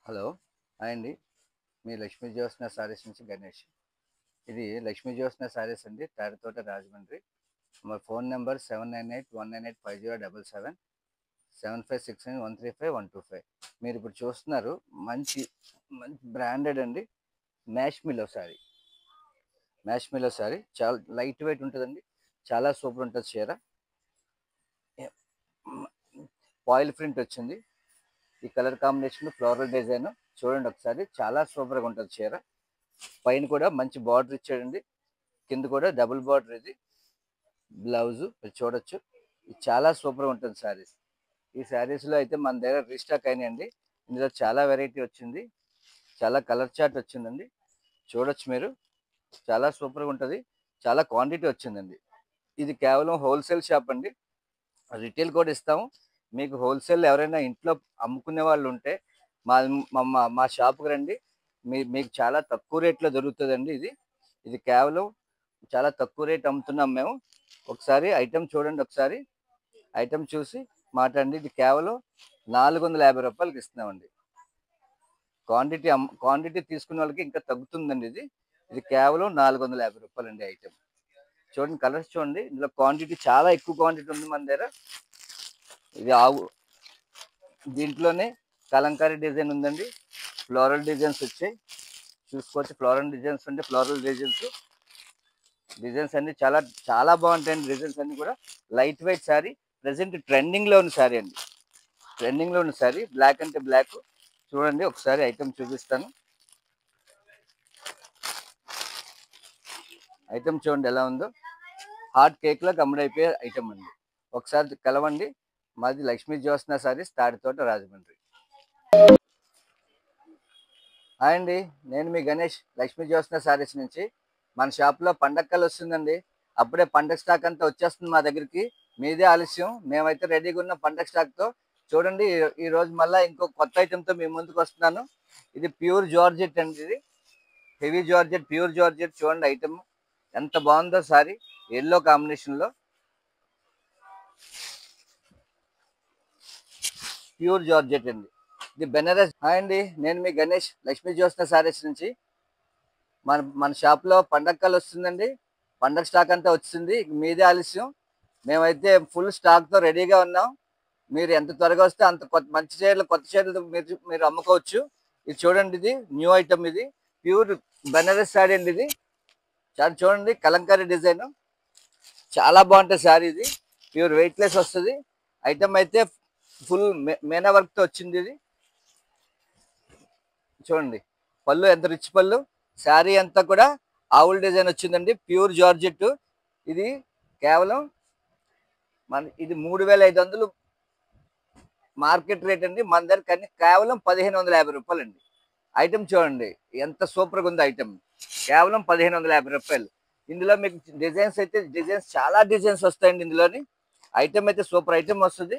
Hello. Hi అండి. మీ లక్ష్మీ జ్యోత్స్న సారీస్ నుంచి గణేష్. ఇది లక్ష్మీ జ్యోత్స్న సారీస్ అండి, తాడితోట రాజమండ్రి. మా ఫోన్ నెంబర్ 7981985077, 7569135125. మీరు ఇప్పుడు చూస్తున్నారు మంచి మంచి బ్రాండెడ్ అండి, మ్యాష్ మిల్లో సారీ. మ్యాష్ మిల్లో సారీ చాలా లైట్ వెయిట్ ఉంటుందండి, చాలా సూపర్ ఉంటుంది చీర. ఫాయిల్ ప్రింట్ వచ్చింది, ఈ కలర్ కాంబినేషన్ ఫ్లోరల్ డిజైన్ చూడండి ఒకసారి, చాలా సూపర్గా ఉంటుంది చీర. పైన కూడా మంచి బార్డర్ ఇచ్చాడండి, కింద కూడా డబుల్ బార్డర్. ఇది బ్లౌజ్ మీరు చూడొచ్చు, ఇది చాలా సూపర్గా ఉంటుంది శారీస్. ఈ శారీస్లో అయితే మన దగ్గర రీస్టాక్ అయినాయండి. ఇందులో చాలా వెరైటీ వచ్చింది, చాలా కలర్ చార్ట్ వచ్చిందండి, చూడొచ్చు మీరు. చాలా సూపర్గా ఉంటుంది, చాలా క్వాంటిటీ వచ్చిందండి. ఇది కేవలం హోల్సేల్ షాప్ అండి, రిటైల్ కూడా ఇస్తాము. మీకు హోల్సేల్ ఎవరైనా ఇంట్లో అమ్ముకునే వాళ్ళు ఉంటే మా మా షాప్కి రండి, మీకు చాలా తక్కువ రేట్లో దొరుకుతుందండి. ఇది కేవలం చాలా తక్కువ రేట్ అమ్ముతున్నాం మేము. ఒకసారి ఐటెం చూడండి, ఒకసారి ఐటెం చూసి మాట్లాడండి. ఇది కేవలం 450 రూపాయలకి ఇస్తున్నామండి. క్వాంటిటీ తీసుకున్న వాళ్ళకి ఇంకా తగ్గుతుందండి. ఇది కేవలం 450 రూపాయలండి ఐటెం. చూడండి కలర్స్ చూడండి, ఇందులో క్వాంటిటీ చాలా ఎక్కువ క్వాంటిటీ ఉంది మన దగ్గర. ఇది దీంట్లోనే కలంకారీ డిజైన్ ఉందండి, ఫ్లోరల్ డిజైన్స్ వచ్చాయి, చూసుకోవచ్చు. ఫ్లోరల్ డిజైన్స్ అంటే ఫ్లోరల్ డిజైన్స్ అన్ని చాలా చాలా బాగుంటాయండి. డిజైన్స్ అన్ని కూడా లైట్ వెయిట్ శారీ, ప్రజెంట్ ట్రెండింగ్లో ఉన్న శారీ అండి, ట్రెండింగ్లో ఉన్న శారీ. బ్లాక్ అంటే బ్లాక్. చూడండి ఒకసారి ఐటెం చూపిస్తాను. ఐటెం చూడండి ఎలా ఉందో, హాట్ కేక్లో గమ్ముడైపోయే ఐటెం అండి. ఒకసారి కలవండి. మాది లక్ష్మీ జ్యోత్స్న సారీస్, తాడితోట రాజమండ్రి. హాయ్ అండి, నేను మీ గణేష్, లక్ష్మీ జ్యోత్స్న సారీస్ నుంచి. మన షాప్లో పండగలు వస్తుందండి, అప్పుడే పండగ స్టాక్ అంతా వచ్చేస్తుంది మా దగ్గరికి. మీదే ఆలస్యం, మేమైతే రెడీగా ఉన్న పండగ స్టాక్తో. చూడండి ఈరోజు మళ్ళీ ఇంకో కొత్త ఐటెంతో మీ ముందుకు వస్తున్నాను. ఇది ప్యూర్ జార్జెట్ అండి, ఇది హెవీ జార్జెట్, ప్యూర్ జార్జెట్. చూడండి ఐటమ్ ఎంత బాగుందో సారీ, ఎల్లో కాంబినేషన్లో ప్యూర్ జార్జెట్ అండి, ఇది బెనారస్. హాయ్ అండి, నేను మీ గణేష్, లక్ష్మీ జ్యోత్స్న సారీస్ నుంచి. మన షాప్లో పండగలు వస్తుందండి, పండగ స్టాక్ అంతా వచ్చింది, మీదే ఆలస్యం. మేమైతే ఫుల్ స్టాక్తో రెడీగా ఉన్నాం. మీరు ఎంత త్వరగా వస్తే అంత మంచి చీరలు, కొత్త చీరలు మీరు అమ్ముకోవచ్చు. ఇది చూడండి, ఇది న్యూ ఐటమ్, ఇది ప్యూర్ బెనారస్ శారీ అండి. ఇది చాలా చూడండి, కలంకారీ డిజైన్ చాలా బాగుంటుంది శారీ. ఇది ప్యూర్ వెయిట్లెస్ వస్తుంది ఐటమ్, అయితే ఫుల్ మేనా వర్క్తో వచ్చింది. ఇది చూడండి, పళ్ళు ఎంత రిచ్ పళ్ళు, శారీ అంతా కూడా ఆవుల్ డిజైన్ వచ్చిందండి, ప్యూర్ జార్జెట్. ఇది కేవలం ఇది 3500 మార్కెట్ రేట్ అండి, మన దగ్గర కానీ కేవలం 1550 రూపాయలు అండి. ఐటమ్ చూడండి ఎంత సూపర్గా ఉంది ఐటమ్, కేవలం 1550 రూపాయలు. ఇందులో మీకు డిజైన్స్ చాలా డిజైన్స్ వస్తాయండి ఇందులోని. ఐటమ్ అయితే సూపర్ ఐటమ్ వస్తుంది,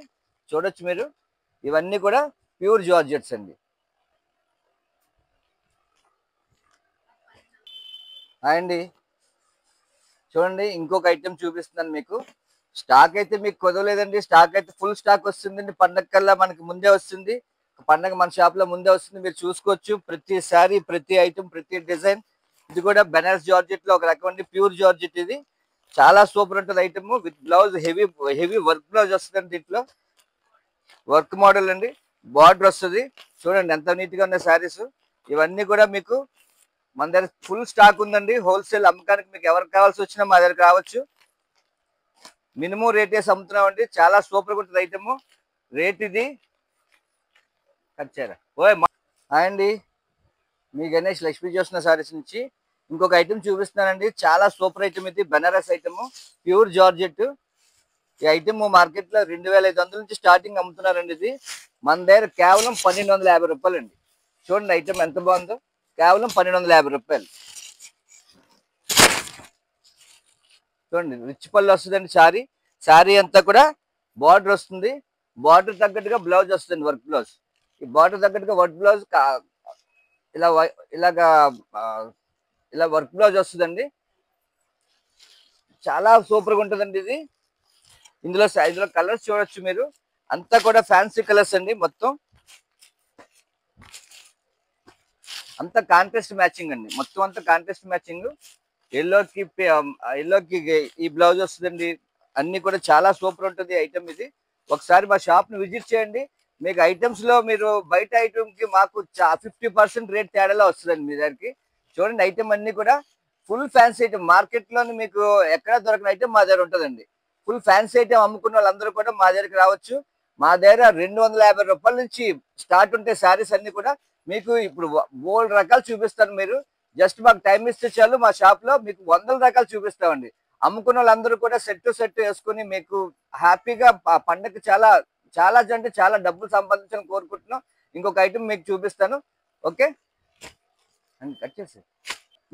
చూడొచ్చు మీరు. ఇవన్నీ కూడా ప్యూర్ జార్జెట్స్ అండి. అండి చూడండి, ఇంకొక ఐటెం చూపిస్తున్నాను మీకు. స్టాక్ అయితే మీకు కుదవలేదండి, స్టాక్ అయితే ఫుల్ స్టాక్ వస్తుందండి. పండగ కల్లా మనకి ముందే వస్తుంది, పండగ మన షాప్లో ముందే వస్తుంది, మీరు చూసుకోవచ్చు. ప్రతి శారీ, ప్రతి ఐటెం, ప్రతి డిజైన్. ఇది కూడా బెనారస్ జార్జెట్లో ఒక రకం అండి, ప్యూర్ జార్జెట్. ఇది చాలా సూపర్ ఉంటుంది item, with blouse heavy work blouse వస్తుందండి. దీంట్లో వర్క్ మోడల్ అండి, బార్డర్ వస్తుంది. చూడండి ఎంత నీట్గా ఉన్న శారీస్. ఇవన్నీ కూడా మీకు మన దగ్గర ఫుల్ స్టాక్ ఉందండి. హోల్సేల్ అమ్మకానికి మీకు ఎవరికి కావాల్సి వచ్చినా మా దగ్గరకు రావచ్చు. మినిమం రేట్ వేసి అమ్ముతున్నామండి, చాలా సూపర్గా ఉంటుంది ఐటమ్. రేట్ ఇది కచ్చారా అండి, మీ గణేష్, లక్ష్మీ జ్యోత్స్న సారీస్ నుంచి. ఇంకొక ఐటమ్ చూపిస్తున్నానండి, చాలా సూపర్ ఐటమ్. ఇది బెనారస్ ఐటమ్, ప్యూర్ జార్జెట్. ఈ ఐటమ్ మార్కెట్లో 2500 నుంచి స్టార్టింగ్ అమ్ముతున్నారండి. ఇది మన దగ్గర కేవలం 1250 రూపాయలు అండి. చూడండి ఐటమ్ ఎంత బాగుందో, కేవలం 1250 రూపాయలు. చూడండి రిచ్ పళ్ళు వస్తుందండి శారీ అంతా కూడా బార్డర్ వస్తుంది, బార్డర్ తగ్గట్టుగా బ్లౌజ్ వస్తుంది, వర్క్ బ్లౌజ్. ఈ బార్డర్ తగ్గట్టుగా వర్క్ బ్లౌజ్ ఇలాగా ఇలా వర్క్ బ్లౌజ్ వస్తుందండి, చాలా సూపర్గా ఉంటుందండి. ఇది ఇందులో కలర్స్ చూడొచ్చు మీరు, అంతా కూడా ఫ్యాన్సీ కలర్స్ అండి మొత్తం. అంతా కాంట్రాస్ట్ మ్యాచింగ్ అండి, మొత్తం అంతా కాంట్రాస్ట్ మ్యాచింగ్. ఎల్లోకి ఎల్లోకి ఈ బ్లౌజ్ వస్తుందండి. అన్ని కూడా చాలా సూపర్ ఉంటుంది ఐటమ్ ఇది. ఒకసారి మా షాప్ ని విజిట్ చేయండి. మీకు ఐటమ్స్ లో మీరు బయట ఐటమ్ కి మాకు 50% రేట్ తేడాలో వస్తుందండి మీ దగ్గరికి. చూడండి ఐటమ్ అన్ని కూడా ఫుల్ ఫ్యాన్సీ ఐటమ్, మార్కెట్ లోని మీకు ఎక్కడ దొరకని ఐటమ్ మా దగ్గర ఉంటుందండి. ఫుల్ ఫ్యాన్సీ ఐటమ్ అమ్ముకున్న వాళ్ళందరూ కూడా మా దగ్గరికి రావచ్చు. మా దగ్గర 250 రూపాయల నుంచి స్టార్ట్ ఉంటే శారీస్ అన్ని కూడా. మీకు ఇప్పుడు బోల్డ్ రకాలు చూపిస్తాను. మీరు జస్ట్ మాకు టైం ఇస్తే చాలు, మా షాప్ లో మీకు వందల రకాలు చూపిస్తామండి. అమ్ముకున్న వాళ్ళందరూ కూడా సెట్ టు సెట్ వేసుకుని మీకు హ్యాపీగా పండగకి చాలా చాలా అంటే చాలా డబ్బులు సంపాదించాలని కోరుకుంటున్నాం. ఇంకొక ఐటమ్ మీకు చూపిస్తాను. ఓకే అండ్ కట్ చేసి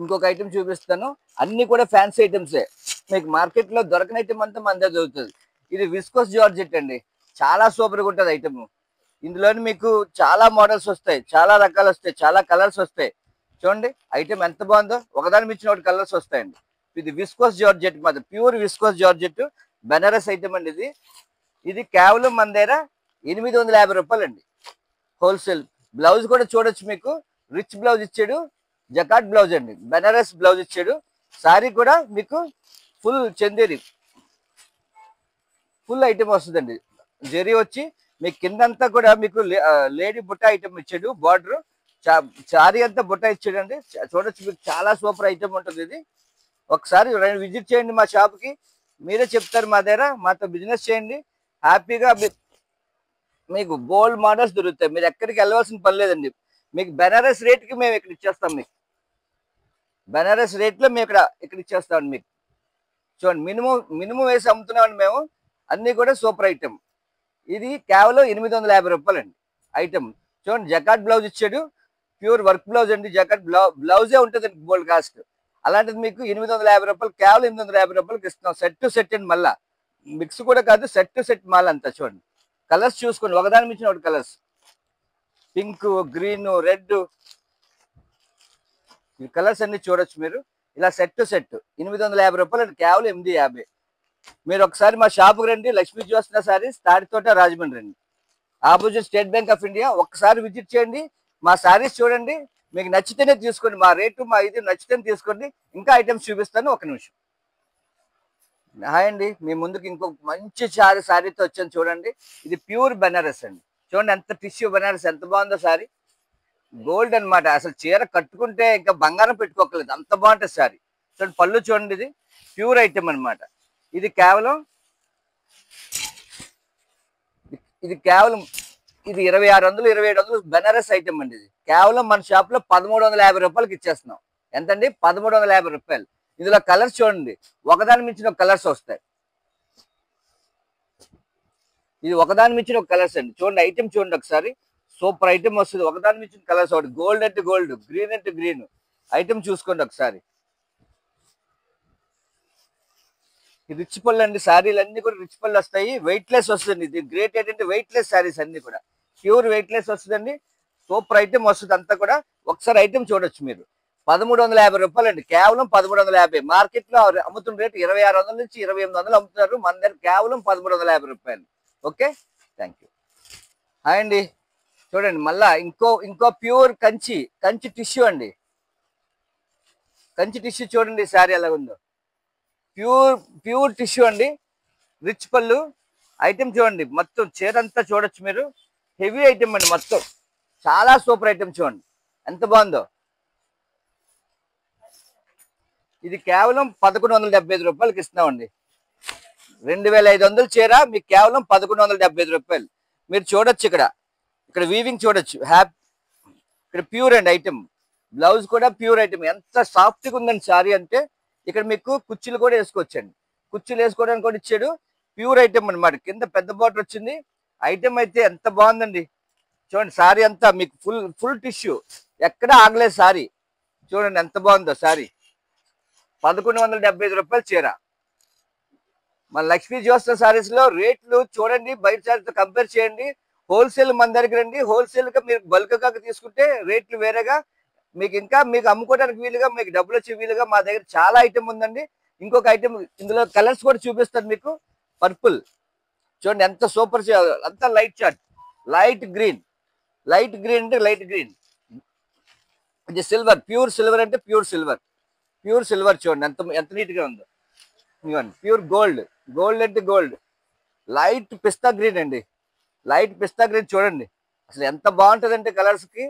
ఇంకొక ఐటమ్ చూపిస్తాను. అన్ని కూడా ఫ్యాన్సీ ఐటమ్సే, మీకు మార్కెట్ లో దొరకని ఐటమ్ అంతా మన దగ్గర దొరుకుతుంది. ఇది విస్కోస్ జార్జెట్ అండి, చాలా సూపర్గా ఉంటుంది ఐటమ్. ఇందులోని మీకు చాలా మోడల్స్ వస్తాయి, చాలా రకాలు వస్తాయి, చాలా కలర్స్ వస్తాయి. చూడండి ఐటమ్ ఎంత బాగుందో, ఒకదాని మించిన ఒకటి కలర్స్ వస్తాయండి. ఇది విస్కోస్ జార్జెట్, మాది pure viscose georgette Banaras item అండి. ఇది కేవలం మన దగ్గర 850 రూపాయలు అండి హోల్సేల్. బ్లౌజ్ కూడా చూడొచ్చు, మీకు రిచ్ బ్లౌజ్ ఇచ్చాడు, జకాట్ బ్లౌజ్ అండి, బెనారస్ బ్లౌజ్ ఇచ్చాడు. సారీ కూడా మీకు ఫుల్ చందేరి ఫుల్ ఐటమ్ వస్తుందండి. జరీ వచ్చి మీకు కిందంతా కూడా మీకు లేడీ బుట్ట ఐటమ్ ఇచ్చాడు, బార్డర్ సారీ అంతా బుట్ట ఇచ్చాడు అండి. చూడొచ్చు, మీకు చాలా సూపర్ ఐటమ్ ఉంటుంది ఇది. ఒకసారి విజిట్ చేయండి మా షాప్కి, మీరే చెప్తారు మా దగ్గర మాతో బిజినెస్ చేయండి. హ్యాపీగా మీకు బోల్డ్ మోడల్స్ దొరుకుతాయి, మీరు ఎక్కడికి వెళ్ళవలసిన పని లేదండి. మీకు బెనారస్ రేట్కి మేము ఇక్కడ ఇచ్చేస్తాం. మీకు బెనారస్ రేట్లో మేము ఇక్కడ ఇచ్చేస్తామండి. మీకు చూడండి, మినిమం మినిమం వేసి అమ్ముతున్నామండి మేము. అన్నీ కూడా సూపర్ ఐటమ్. ఇది కేవలం 850 రూపాయలు అండి ఐటమ్. చూడండి జకాట్ బ్లౌజ్ ఇచ్చాడు, ప్యూర్ వర్క్ బ్లౌజ్ అండి. జకాట్ బ్లౌజే ఉంటుంది గోల్డ్ కాస్ట్. అలాంటిది మీకు 850 రూపాయలు, కేవలం 850 రూపాయలకి ఇస్తున్నాం. సెట్ టు సెట్ అండి, మళ్ళా మిక్స్ కూడా కాదు, సెట్ టు సెట్ మాల్ అంతా. చూడండి కలర్స్ చూసుకోండి, ఒకదాని మించిన ఒకటి కలర్స్, పింక్, గ్రీన్, రెడ్, ఈ కలర్స్ అన్ని చూడొచ్చు మీరు. ఇలా సెట్ టు సెట్ 850 రూపాయలు అండి, కేవలం 850. మీరు ఒకసారి మా షాప్కి రండి, లక్ష్మీ జ్యోత్స్న సారీస్, తాడితోట, రాజమండ్రి అండి, opposite state bank of India. ఒక్కసారి విజిట్ చేయండి, మా సారీస్ చూడండి, మీకు నచ్చితేనే తీసుకోండి. మా రేటు మా ఇది నచ్చితేనే తీసుకోండి. ఇంకా ఐటమ్స్ చూపిస్తాను, ఒక నిమిషం. హాయ్ అండి, మీ ముందుకు ఇంకొక మంచి సారీతో వచ్చాను. చూడండి ఇది ప్యూర్ బెనారస్ అండి. చూడండి ఎంత టిష్యూ బెనారస్, ఎంత బాగుందో సారీ. గోల్డ్ అన్నమాట, అసలు చీర కట్టుకుంటే ఇంకా బంగారం పెట్టుకోకలేదు, అంత బాగుంటుంది సారీ. చూడండి పళ్ళు చూడండి, ఇది ప్యూర్ ఐటమ్ అన్నమాట. ఇది కేవలం ఇది కేవలం ఇది 2600 2700 బెనారస్ ఐటమ్ అండి. ఇది కేవలం మన షాప్ లో 1350 రూపాయలకి ఇచ్చేస్తున్నాం. ఎంతండి? 1350 రూపాయలు. ఇందులో కలర్స్ చూడండి, ఒకదాని మించిన కలర్స్ వస్తాయి. ఇది ఒకదాని మించిన ఒక కలర్స్ అండి. చూడండి ఐటమ్ చూడండి ఒకసారి, సూపర్ ఐటమ్ వస్తుంది. ఒకదాని మించిన కలర్స్, ఒకటి గోల్డ్ అంటే గోల్డ్, గ్రీన్ అంటే గ్రీన్. ఐటమ్ చూసుకోండి ఒకసారి. రిచ్ పళ్ళు అండి, శారీలు అన్ని కూడా రిచ్ పళ్ళు వస్తాయి, వెయిట్ లెస్ వస్తుంది. ఇది గ్రేట్ ఏంటంటే వెయిట్ లెస్ శారీస్ అన్ని కూడా ప్యూర్ వెయిట్ లెస్ వస్తుందండి. సూపర్ ఐటమ్ వస్తుంది అంతా కూడా. ఒకసారి ఐటమ్ చూడొచ్చు మీరు. 1350 రూపాయలు అండి, కేవలం 1350. మార్కెట్ లో అమ్ముతున్న రేటు 2600 నుంచి 2800 అమ్ముతున్నారు, మన దగ్గర కేవలం 1350 రూపాయలు. Okay, thank you. హాయ్ అండి, చూడండి మళ్ళా ఇంకో ప్యూర్ కంచి టిష్యూ అండి. కంచి టిష్యూ చూడండి శారీ ఎలా ఉందో, ప్యూర్ టిష్యూ అండి, రిచ్ పళ్ళు. ఐటమ్ చూడండి, మొత్తం చీర అంతా చూడొచ్చు మీరు. హెవీ ఐటమ్ అండి, మొత్తం చాలా సూపర్ ఐటమ్. చూడండి ఎంత బాగుందో. ఇది కేవలం 1175 రూపాయలకి ఇస్తున్నామండి. 2500 చీర మీకు కేవలం 1175 రూపాయలు. మీరు చూడొచ్చు, ఇక్కడ వీవింగ్ చూడొచ్చు. ఇక్కడ ప్యూర్ అండి ఐటమ్. బ్లౌజ్ కూడా ప్యూర్ ఐటమ్. ఎంత సాఫ్ట్గా ఉందండి శారీ అంటే, ఇక్కడ మీకు కుర్చీలు కూడా వేసుకోవచ్చండి. కుర్చీలు వేసుకోవడానికి కూడా ఇచ్చాడు. ప్యూర్ ఐటమ్ అనమాట. కింద పెద్ద బార్డర్ వచ్చింది. ఐటమ్ అయితే ఎంత బాగుందండి. చూడండి శారీ అంతా మీకు ఫుల్ టిష్యూ, ఎక్కడ ఆగలేదు శారీ. చూడండి ఎంత బాగుందో శారీ. 1175 రూపాయలు చీర. మన లక్ష్మీ జ్యోత్స్న సారీస్ లో రేట్లు చూడండి, బయట సారీతో కంపేర్ చేయండి. హోల్సేల్ మన దగ్గర రండి. హోల్సేల్ గా మీరు బల్క్ గా తీసుకుంటే రేట్లు వేరేగా, మీకు అమ్ముకోవడానికి వీలుగా, మీకు డబ్బులు వచ్చే వీలుగా మా దగ్గర చాలా ఐటమ్ ఉందండి. ఇంకొక ఐటమ్ ఇందులో కలర్స్ కూడా చూపిస్తాను మీకు. పర్పుల్ చూడండి ఎంత సూపర్, అంతా లైట్ చార్ట్, లైట్ గ్రీన్ అంటే లైట్ గ్రీన్, ఇది సిల్వర్, ప్యూర్ సిల్వర్ అంటే ప్యూర్ సిల్వర్. ప్యూర్ సిల్వర్ చూడండి ఎంత ఎంత నీట్ గా ఉందో. ఇవ్వండి ప్యూర్ గోల్డ్. గోల్డ్ అంటే గోల్డ్. లైట్ పిస్తా గ్రీన్ అండి. లైట్ పిస్తా గ్రీన్ చూడండి అసలు ఎంత బాగుంటుందంటే కలర్స్ కి.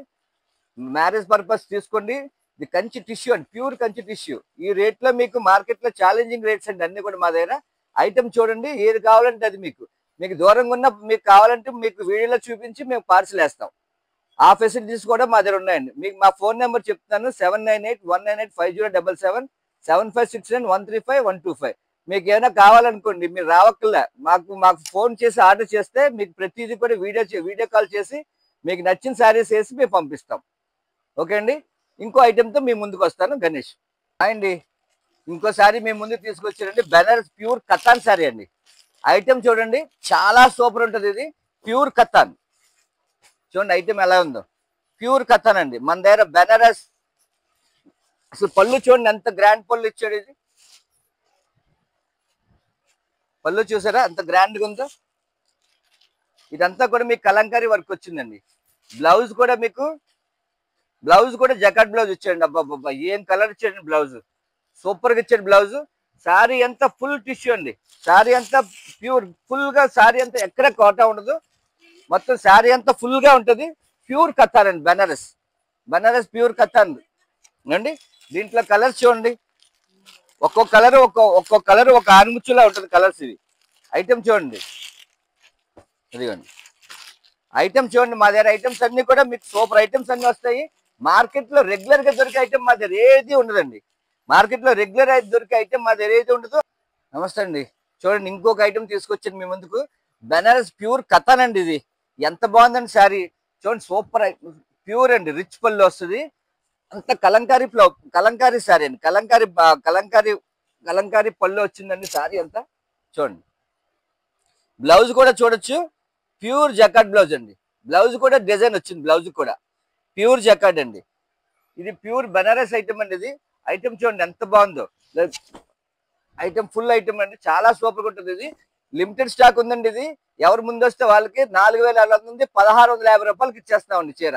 మ్యారేజ్ పర్పస్ తీసుకోండి. ఇది కంచి టిష్యూ అండి, ప్యూర్ కంచి టిష్యూ. ఈ రేట్ లో మీకు మార్కెట్ లో ఛాలెంజింగ్ రేట్స్ అండి అన్ని కూడా మా దగ్గర. ఐటమ్ చూడండి ఏది కావాలంటే అది మీకు. మీకు దూరంగా ఉన్న మీకు కావాలంటే మీకు వీడియోలో చూపించి మేము పార్సిల్ వేస్తాం. ఆ ఫెసిలిటీస్ కూడా మా దగ్గర ఉన్నాయండి. మీకు మా ఫోన్ నెంబర్ చెప్తాను, 7981985077, 7569135125. మీకు ఏమైనా కావాలనుకోండి మీరు రావక్కర్లే, మాకు ఫోన్ చేసి ఆర్డర్ చేస్తే మీకు ప్రతిదీ కూడా వీడియో కాల్ చేసి మీకు నచ్చిన శారీస్ వేసి మేము పంపిస్తాం. ఓకే అండి. ఇంకో ఐటెంతో మీ ముందుకు వస్తాను. గణేష్ అండి. ఇంకోసారి మీ ముందుకు తీసుకొచ్చారండి బెనారస్ ప్యూర్ కతాన్ శారీ అండి. ఐటెం చూడండి చాలా సూపర్ ఉంటుంది. ఇది ప్యూర్ కతాన్ చూడండి ఐటెం ఎలా ఉందో. ప్యూర్ కతాన్ అండి మన దగ్గర బెనారస్. అసలు పళ్ళు చూడండి ఎంత గ్రాండ్ పళ్ళు ఇచ్చాడు. ఇది పళ్ళు చూసారా ఎంత గ్రాండ్ గా ఉందో. ఇదంతా కూడా మీకు కలంకారీ వర్క్ వచ్చిందండి. బ్లౌజ్ కూడా జకాట్ బ్లౌజ్ ఇచ్చాడండి. అబ్బాబ్బా ఏం కలర్ ఇచ్చాడండి బ్లౌజ్. సూపర్ గా ఇచ్చాడు బ్లౌజ్. శారీ అంతా ఫుల్ టిష్యూ అండి. శారీ అంతా ప్యూర్ ఫుల్ గా, శారీ అంతా ఎక్కడ కోటా ఉండదు. మొత్తం శారీ అంతా ఫుల్ గా ఉంటది. ప్యూర్ కతాన్ అండి బనారస్ ప్యూర్ కతాన్ అండి. దీంట్లో కలర్స్ చూడండి ఒక్కొక్క కలర్ ఒక ఆరుముచ్చులా ఉంటుంది కలర్స్. ఇవి ఐటమ్ చూడండి. ఇదిగోండి ఐటమ్ చూడండి. మా దగ్గర ఐటమ్స్ అన్ని కూడా మీకు సూపర్ ఐటమ్స్ అన్ని వస్తాయి. మార్కెట్ లో రెగ్యులర్ గా దొరికే ఐటమ్ మా దగ్గర ఏది ఉండదండి. మార్కెట్ లో రెగ్యులర్ అయితే దొరికే ఐటమ్ మా దగ్గర ఏది ఉండదు. నమస్తే అండి. చూడండి ఇంకొక ఐటమ్ తీసుకొచ్చాను మీ ముందుకు. బనారస్ ప్యూర్ కతాన్ అండి. ఇది ఎంత బాగుందండి శారీ చూడండి. సూపర్ ప్యూర్ అండి. రిచ్ పళ్ళు వస్తుంది. అంత కలంకారీ శారీ అండి. కలంకారీ పళ్ళు వచ్చిందండి శారీ అంతా. చూడండి బ్లౌజ్ కూడా చూడొచ్చు. ప్యూర్ జకాట్ బ్లౌజ్ అండి. బ్లౌజ్ కూడా డిజైన్ వచ్చింది. బ్లౌజ్ కూడా ప్యూర్ జకాట్ అండి. ఇది ప్యూర్ బనారస్ ఐటమ్ అండి. ఇది ఐటమ్ చూడండి ఎంత బాగుందో. ఐటమ్ ఫుల్ ఐటమ్ అండి. చాలా సూపర్గా ఉంటుంది. ఇది లిమిటెడ్ స్టాక్ ఉందండి. ఇది ఎవరు ముందు వస్తే వాళ్ళకి 4600 నుండి 1650 రూపాయలకి ఇచ్చేస్తామండి చీర.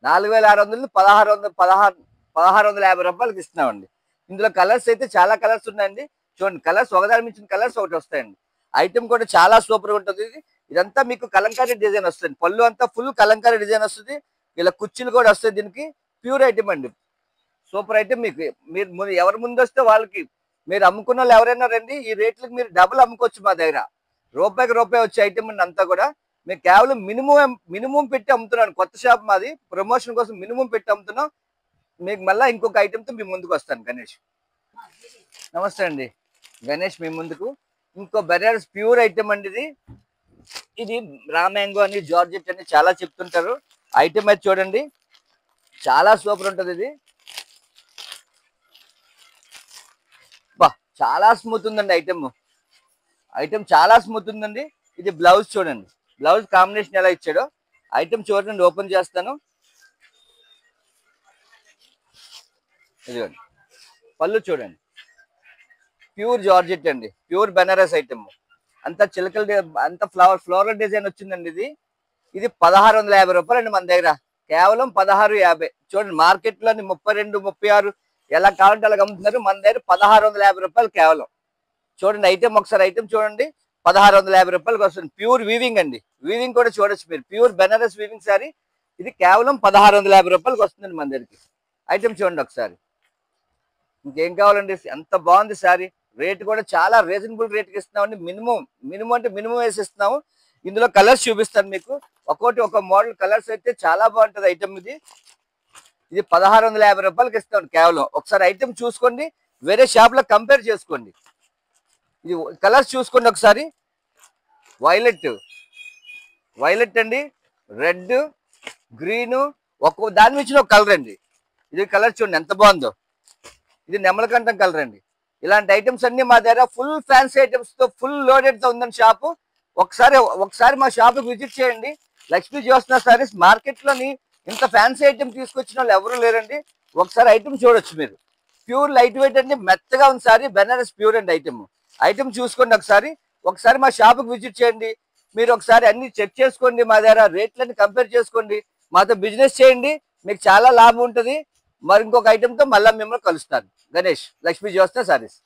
4600 నుండి 1650 రూపాయలకి ఇస్తున్నామండి. ఇందులో కలర్స్ అయితే చాలా కలర్స్ ఉన్నాయండి. చూడండి కలర్స్ ఒకదాని మించిన కలర్స్ ఒకటి వస్తాయండి. ఐటమ్ కూడా చాలా సూపర్గా ఉంటుంది. ఇదంతా మీకు కలంకారీ డిజైన్ వస్తుంది. పళ్ళు అంతా ఫుల్ కలంకారీ డిజైన్ వస్తుంది. ఇలా కుర్చీలు కూడా వస్తాయి. దీనికి ప్యూర్ ఐటమ్ అండి. Super item. మీరు ఎవరు ముందు వస్తే వాళ్ళకి మీరు అమ్ముకున్న వాళ్ళు ఎవరైనా రండి. ఈ రేట్లకు మీరు డబుల్ అమ్ముకోవచ్చు మా దగ్గర. రూపాయికి రూపాయి వచ్చే ఐటమ్ అండి అంతా కూడా. మేము కేవలం మినిమం పెట్టి అమ్ముతున్నాను. కొత్త షాప్ మాది. ప్రమోషన్ కోసం మినిమం పెట్టి అమ్ముతున్నాం. మీకు మళ్ళీ ఇంకొక ఐటమ్తో మీ ముందుకు వస్తాను. గణేష్ నమస్తే అండి. గణేష్ మీ ముందుకు ఇంకో బెనారస్ ప్యూర్ ఐటమ్ అండి. ఇది రామ్యాంగో అని జార్జెట్ అని చాలా చెప్తుంటారు. ఐటమ్ అయితే చూడండి చాలా సూపర్ ఉంటుంది. ఇది బా చాలా స్మూత్ ఉందండి. ఐటమ్ చాలా స్మూత్ ఉందండి. ఇది బ్లౌజ్ చూడండి. బ్లౌజ్ కాంబినేషన్ ఎలా ఇచ్చాడో. ఐటమ్ చూడండి ఓపెన్ చేస్తాను. ఇదిగోండి పళ్ళు చూడండి. ప్యూర్ జార్జెట్ అండి. Pure Banaras item. అంతా చిలకల అంతా ఫ్లోరల్ డిజైన్ వచ్చిందండి. ఇది 1650 రూపాయలు అండి మన దగ్గర. కేవలం 1650. చూడండి మార్కెట్లోని 32, 36 ఎలా కావాలంటే అలాగ అమ్ముతున్నారు. మన దగ్గర 1650 రూపాయలు కేవలం. చూడండి ఐటమ్ ఒకసారి ఐటమ్ చూడండి. 1650 రూపాయలకి వస్తుంది. ప్యూర్ వీవింగ్ అండి. వీవింగ్ కూడా చూడొచ్చు మీరు. Pure Banaras weaving sari. ఇది కేవలం 1650 రూపాయలకి వస్తుందండి మన దగ్గరికి. ఐటమ్ చూడండి ఒకసారి. ఇంకేం కావాలండి. ఎంత బాగుంది శారీ. రేట్ కూడా చాలా రీజనబుల్ రేట్కి ఇస్తున్నామండి. మినిమం అంటే మినిమం వేసి ఇస్తున్నాము. ఇందులో కలర్స్ చూపిస్తాను మీకు. ఒక మోడల్ కలర్స్ అయితే చాలా బాగుంటుంది ఐటమ్. ఇది 1650 రూపాయలకి ఇస్తామండి కేవలం. ఒకసారి ఐటమ్ చూసుకోండి. వేరే షాప్ లో కంపేర్ చేసుకోండి. ఇది కలర్స్ చూసుకోండి ఒకసారి. వైలెట్ అండి, రెడ్, గ్రీన్, ఒక్కో దాని మించిన ఒక కలర్ అండి. ఇది కలర్ చూడండి ఎంత బాగుందో. ఇది నెమలకంఠం కలర్ అండి. ఇలాంటి ఐటమ్స్ అన్ని మా దగ్గర ఫుల్ ఫ్యాన్సీ ఐటమ్స్ తో ఫుల్ లోడెడ్ తో ఉందండి షాపు. ఒకసారి మా షాప్కి విజిట్ చేయండి. లక్ష్మీ జ్యోత్స్న సారీస్ మార్కెట్ లోని ఇంత ఫ్యాన్సీ ఐటమ్ తీసుకొచ్చిన వాళ్ళు ఎవరు లేరండి. ఒకసారి ఐటమ్ చూడొచ్చు మీరు. ప్యూర్ లైట్ వెయిట్ అండి. మెత్తగా ఉంది సారీ. బెనారస్ ప్యూర్ అండి ఐటమ్ చూసుకోండి ఒకసారి మా షాప్కి విజిట్ చేయండి. మీరు ఒకసారి అన్ని చెక్ చేసుకోండి. మా దగ్గర రేట్లన్నీ కంపేర్ చేసుకోండి. మాతో బిజినెస్ చేయండి. మీకు చాలా లాభం ఉంటుంది. మరి ఇంకొక ఐటెంతో మళ్ళీ మిమ్మల్ని కలుస్తాను. గణేష్, లక్ష్మీ జ్యోత్స్న సారీస్.